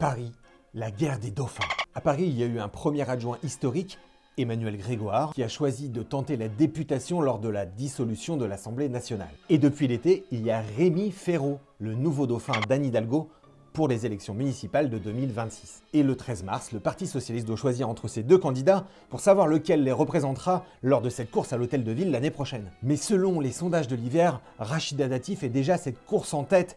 Paris, la guerre des dauphins. À Paris, il y a eu un premier adjoint historique, Emmanuel Grégoire, qui a choisi de tenter la députation lors de la dissolution de l'Assemblée nationale. Et depuis l'été, il y a Rémi Féraud, le nouveau dauphin d'Anne Hidalgo, pour les élections municipales de 2026. Et le 13 mars, le Parti socialiste doit choisir entre ces deux candidats pour savoir lequel les représentera lors de cette course à l'Hôtel de Ville l'année prochaine. Mais selon les sondages de l'hiver, Rachida Dati fait déjà cette course en tête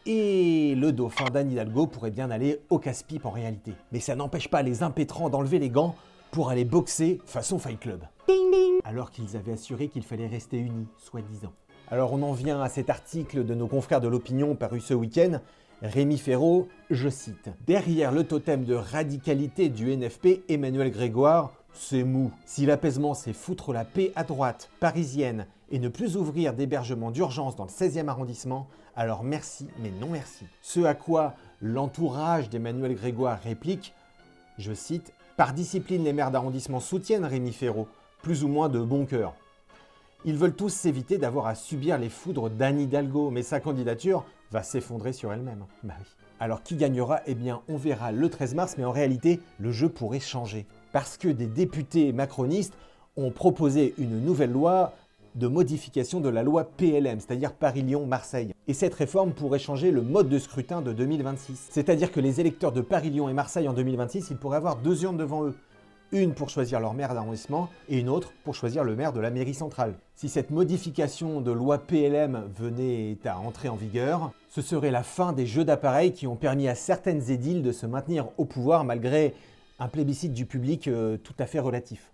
et le dauphin d'Anne Hidalgo pourrait bien aller au casse-pipe en réalité. Mais ça n'empêche pas les impétrants d'enlever les gants pour aller boxer façon Fight Club. Ding ding. Alors qu'ils avaient assuré qu'il fallait rester unis, soi-disant. Alors on en vient à cet article de nos confrères de l'opinion paru ce week-end. Rémi Féraud, je cite, « Derrière le totem de radicalité du NFP, Emmanuel Grégoire, c'est mou. Si l'apaisement c'est foutre la paix à droite, parisienne, et ne plus ouvrir d'hébergement d'urgence dans le 16e arrondissement, alors merci, mais non merci. » Ce à quoi l'entourage d'Emmanuel Grégoire réplique, je cite, « Par discipline, les maires d'arrondissement soutiennent Rémi Féraud, plus ou moins de bon cœur. Ils veulent tous s'éviter d'avoir à subir les foudres d'Anne Hidalgo, mais sa candidature va s'effondrer sur elle-même. » Bah oui. Alors qui gagnera? Eh bien, on verra le 13 mars, mais en réalité, le jeu pourrait changer. Parce que des députés macronistes ont proposé une nouvelle loi de modification de la loi PLM, c'est-à-dire Paris-Lyon-Marseille. Et cette réforme pourrait changer le mode de scrutin de 2026. C'est-à-dire que les électeurs de Paris-Lyon et Marseille en 2026, ils pourraient avoir deux urnes devant eux. Une pour choisir leur maire d'arrondissement et une autre pour choisir le maire de la mairie centrale. Si cette modification de loi PLM venait à entrer en vigueur, ce serait la fin des jeux d'appareils qui ont permis à certaines édiles de se maintenir au pouvoir malgré un plébiscite du public tout à fait relatif.